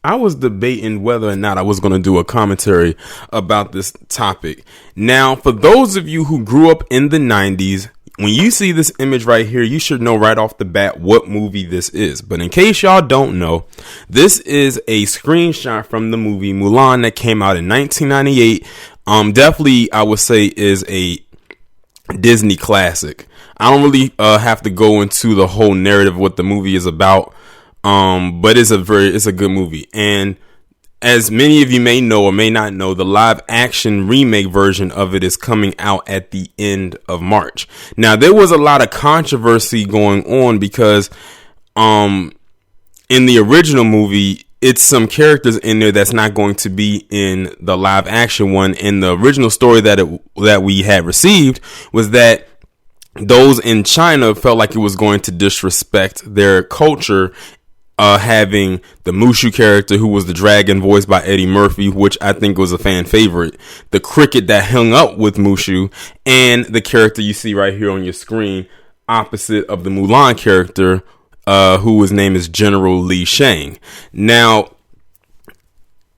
I was debating whether or not I was going to do a commentary about this topic. Now, for those of you who grew up in the 90s, when you see this image right here, you should know right off the bat what movie this is. But in case y'all don't know, this is a screenshot from the movie Mulan that came out in 1998. Definitely, I would say, is a Disney classic. I don't really have to go into the whole narrative of what the movie is about. But it's a good movie. And as many of you may know or may not know, the live action remake version of it is coming out at the end of March. Now, there was a lot of controversy going on because, in the original movie, it's some characters in there that's not going to be in the live action one. And the original story that we had received was that those in China felt like it was going to disrespect their culture, having the Mushu character, who was the dragon voiced by Eddie Murphy, which I think was a fan favorite, the cricket that hung up with Mushu, and the character you see right here on your screen opposite of the Mulan character, whose name is General Li Shang. Now,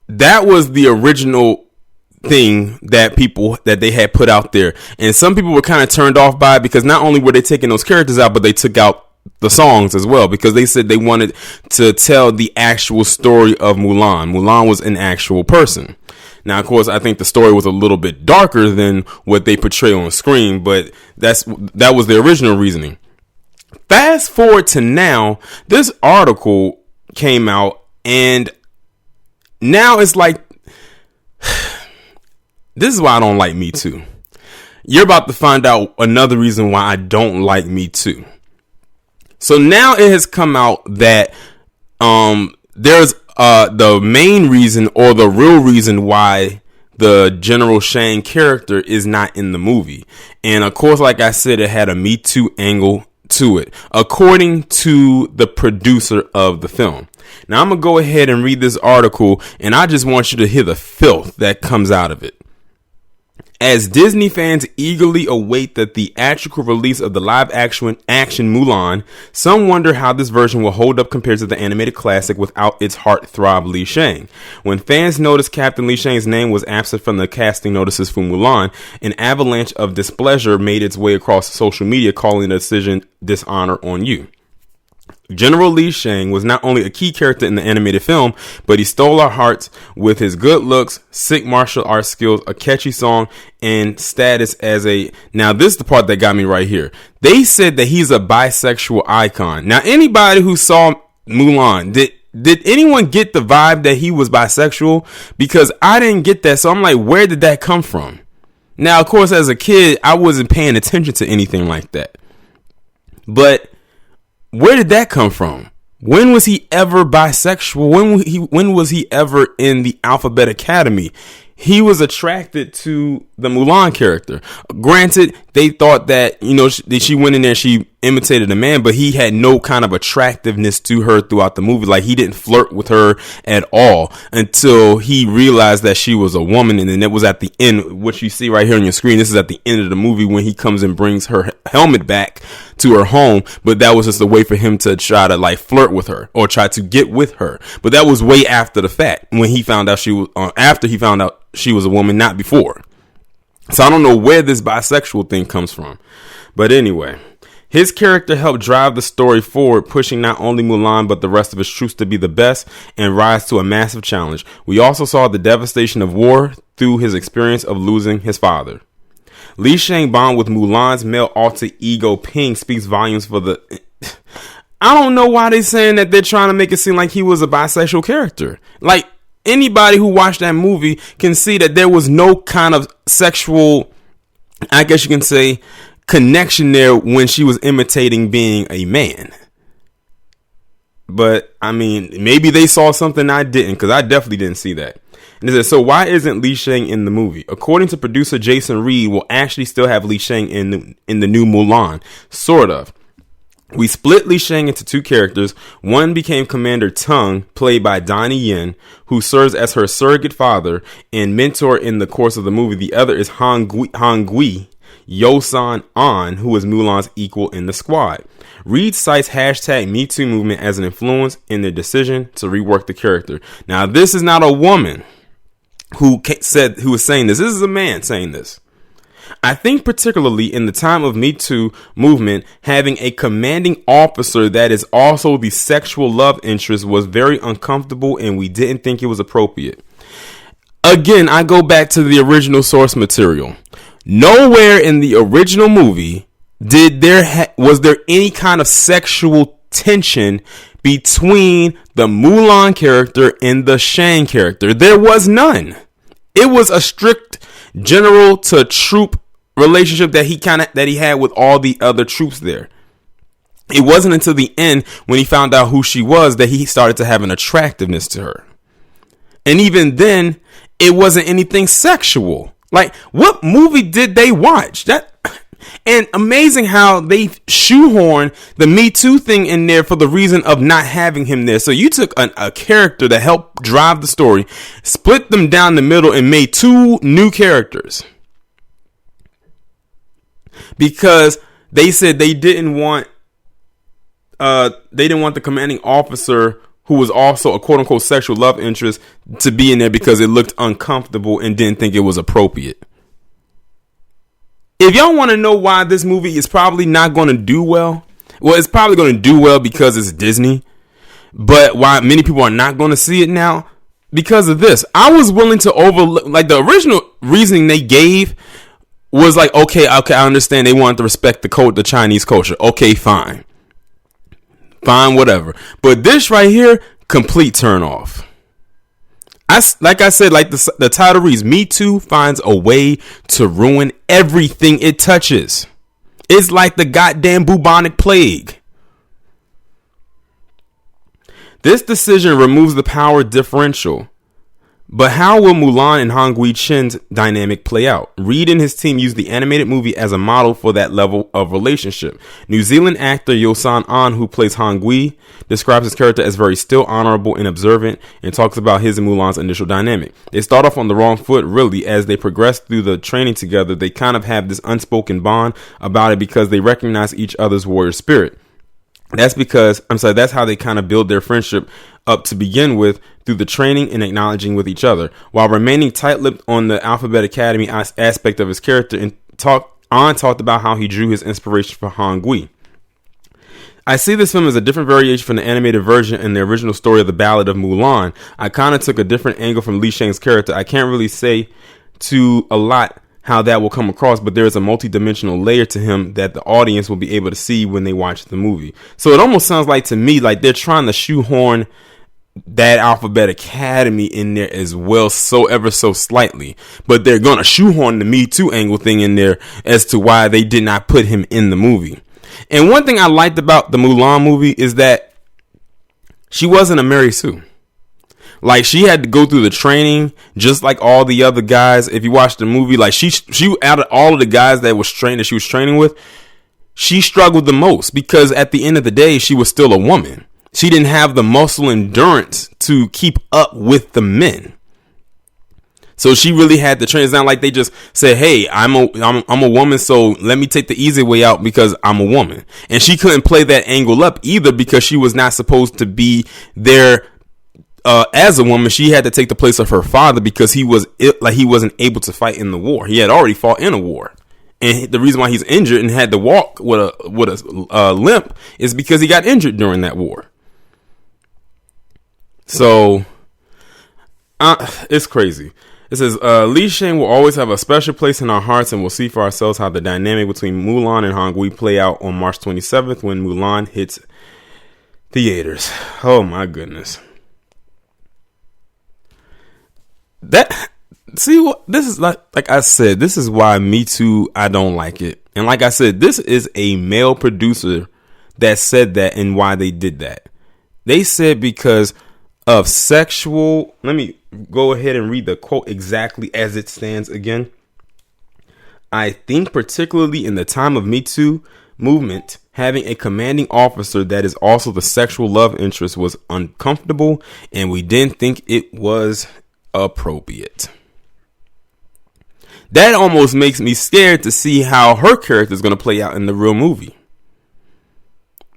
that was the original thing that they had put out there, and some people were kind of turned off by it because not only were they taking those characters out, but they took out the songs as well, because they said they wanted to tell the actual story of Mulan. Mulan was an actual person. Now, of course, I think the story was a little bit darker than what they portray on screen, but that was the original reasoning. Fast forward to now, this article came out, and now it's like, this is why I don't like Me Too. You're about to find out another reason why I don't like Me Too. So now it has come out that there's the main reason, or the real reason, why the General Shang character is not in the movie. And of course, like I said, it had a Me Too angle to it, according to the producer of the film. Now, I'm going to go ahead and read this article, and I just want you to hear the filth that comes out of it. As Disney fans eagerly await the theatrical release of the live action Mulan, some wonder how this version will hold up compared to the animated classic without its heartthrob Li Shang. When fans noticed Captain Li Shang's name was absent from the casting notices for Mulan, an avalanche of displeasure made its way across social media, calling the decision dishonor on you. General Li Shang was not only a key character in the animated film, but he stole our hearts with his good looks, sick martial arts skills, a catchy song, and status as a... Now, this is the part that got me right here. They said that he's a bisexual icon. Now, anybody who saw Mulan, did anyone get the vibe that he was bisexual? Because I didn't get that, so I'm like, where did that come from? Now, of course, as a kid, I wasn't paying attention to anything like that. But where did that come from? When was he ever bisexual? When was he ever in the Alphabet Academy? He was attracted to the Mulan character. Granted, they thought that, she went in there, she imitated a man, but he had no kind of attractiveness to her throughout the movie. Like, he didn't flirt with her at all until he realized that she was a woman. And then it was at the end, what you see right here on your screen. This is at the end of the movie when he comes and brings her helmet back to her home. But that was just a way for him to try to like flirt with her or try to get with her. But that was way after the fact, when he found out after he found out she was a woman, not before. So I don't know where this bisexual thing comes from. But anyway, his character helped drive the story forward, pushing not only Mulan, but the rest of his troops to be the best and rise to a massive challenge. We also saw the devastation of war through his experience of losing his father. Li Shang bond with Mulan's male alter ego Ping speaks volumes for the... I don't know why they're saying that they're trying to make it seem like he was a bisexual character. Like, anybody who watched that movie can see that there was no kind of sexual, I guess you can say, connection there when she was imitating being a man. But, I mean, maybe they saw something I didn't, because I definitely didn't see that. And it says, so why isn't Li Shang in the movie? According to producer Jason Reed, we'll actually still have Li Shang in the new Mulan. Sort of. We split Li Shang into two characters. One became Commander Tung, played by Donnie Yen, who serves as her surrogate father and mentor in the course of the movie. The other is Han Gui, Yosan An, who is Mulan's equal in the squad. Reed cites hashtag MeToo movement as an influence in their decision to rework the character. Now, this is not a woman who was saying this. This is a man saying this. I think particularly in the time of Me Too movement, having a commanding officer that is also the sexual love interest was very uncomfortable, and we didn't think it was appropriate. Again, I go back to the original source material. Nowhere in the original movie was there any kind of sexual tension between the Mulan character and the Shang character. There was none. It was a strict general to troop relationship that he had with all the other troops there. It wasn't until the end when he found out who she was that he started to have an attractiveness to her. And even then, it wasn't anything sexual. Like, what movie did they watch? And amazing how they shoehorn the Me Too thing in there for the reason of not having him there. So you took a character that helped drive the story, split them down the middle, and made two new characters. Because they said they didn't want the commanding officer, who was also a quote unquote sexual love interest, to be in there because it looked uncomfortable and didn't think it was appropriate. If y'all want to know why this movie is probably not going to do well, it's probably going to do well because it's Disney. But why many people are not going to see it now? Because of this. I was willing to overlook, like, the original reasoning they gave was like, okay, I understand they wanted to respect the Chinese culture. Okay, fine, whatever. But this right here, complete turn off. Like I said, like the title reads, Me Too finds a way to ruin everything it touches. It's like the goddamn bubonic plague. This decision removes the power differential. But how will Mulan and Han Gui-chen's dynamic play out? Reed and his team used the animated movie as a model for that level of relationship. New Zealand actor Yosan An, who plays Han Gui, describes his character as very still, honorable, and observant, and talks about his and Mulan's initial dynamic. They start off on the wrong foot, really. As they progress through the training together, they kind of have this unspoken bond about it because they recognize each other's warrior spirit. That's how they kind of build their friendship up to begin with, through the training and acknowledging with each other, while remaining tight-lipped on the Alphabet Academy aspect of his character. And talked about how he drew his inspiration for Han Gui. I see this film as a different variation from the animated version and the original story of the Ballad of Mulan. I kind of took a different angle from Li Shang's character. I can't really say to a lot how that will come across, but there is a multi-dimensional layer to him that the audience will be able to see when they watch the movie. So it almost sounds like, to me, like they're trying to shoehorn that Alphabet Academy in there as well, so ever so slightly, but they're gonna shoehorn the Me Too angle thing in there as to why they did not put him in the movie. And one thing I liked about the Mulan movie is that she wasn't a Mary Sue. Like, she had to go through the training just like all the other guys. If you watch the movie, like she out of all of the guys that she was training with, she struggled the most because at the end of the day, she was still a woman. She didn't have the muscle endurance to keep up with the men. So she really had to train. It's not like they just said, hey, I'm a woman, so let me take the easy way out because I'm a woman. And she couldn't play that angle up either because she was not supposed to be there as a woman. She had to take the place of her father because he wasn't able to fight in the war. He had already fought in a war. And the reason why he's injured and had to walk with a limp is because he got injured during that war. So it's crazy. It says, Li Shang will always have a special place in our hearts, and we'll see for ourselves how the dynamic between Mulan and Han Gui play out on March 27th when Mulan hits theaters. Oh my goodness. This is like I said, this is why Me Too, I don't like it. And like I said, this is a male producer that said that, and why they did that. They said because of sexual. Let me go ahead and read the quote exactly as it stands again. I think particularly in the time of Me Too movement, having a commanding officer that is also the sexual love interest was uncomfortable, and we didn't think it was appropriate. That almost makes me scared to see how her character is going to play out in the real movie.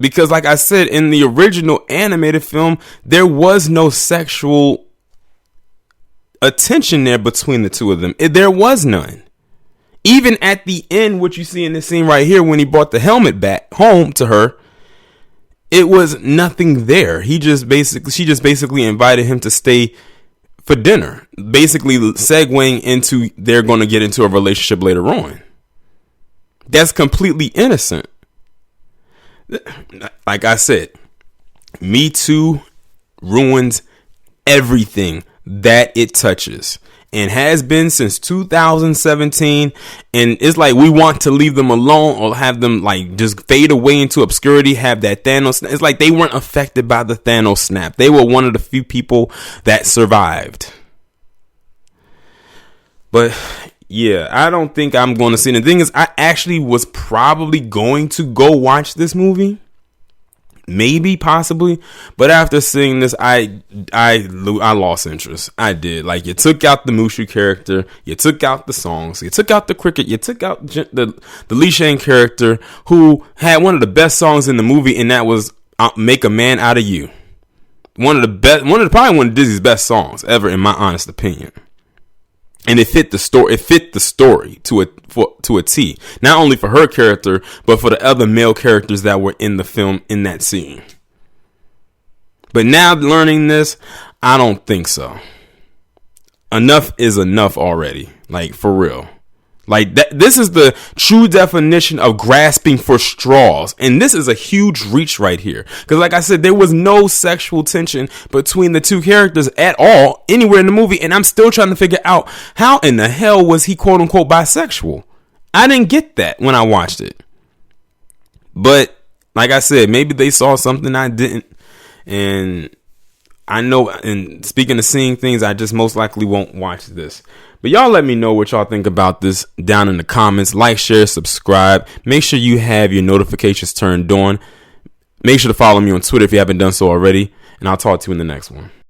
Because like I said, in the original animated film, there was no sexual attention there between the two of them. There was none. Even at the end, what you see in this scene right here, when he brought the helmet back home to her, it was nothing there. She just basically invited him to stay for dinner, basically segueing into they're going to get into a relationship later on. That's completely innocent. Like I said, Me Too ruins everything that it touches, and has been since 2017. And it's like we want to leave them alone or have them like just fade away into obscurity, have that Thanos. It's like they weren't affected by the Thanos snap. They were one of the few people that survived. But yeah, I don't think I'm going to see it. The thing is, I actually was probably going to go watch this movie. Maybe, possibly, but after seeing this, I lost interest. I did. Like, you took out the Mushu character, you took out the songs, you took out the cricket, you took out the Li Shang character, who had one of the best songs in the movie, and that was "Make a Man Out of You." Probably one of Disney's best songs ever, in my honest opinion. And it fit the story. It fit the story to a T. Not only for her character, but for the other male characters that were in the film in that scene. But now learning this, I don't think so. Enough is enough already. Like, for real. Like, this is the true definition of grasping for straws. And this is a huge reach right here. Because like I said, there was no sexual tension between the two characters at all, anywhere in the movie. And I'm still trying to figure out how in the hell was he quote unquote bisexual? I didn't get that when I watched it. But like I said, maybe they saw something I didn't. And I know, and speaking of seeing things, I just most likely won't watch this. But y'all let me know what y'all think about this down in the comments. Like, share, subscribe. Make sure you have your notifications turned on. Make sure to follow me on Twitter if you haven't done so already. And I'll talk to you in the next one.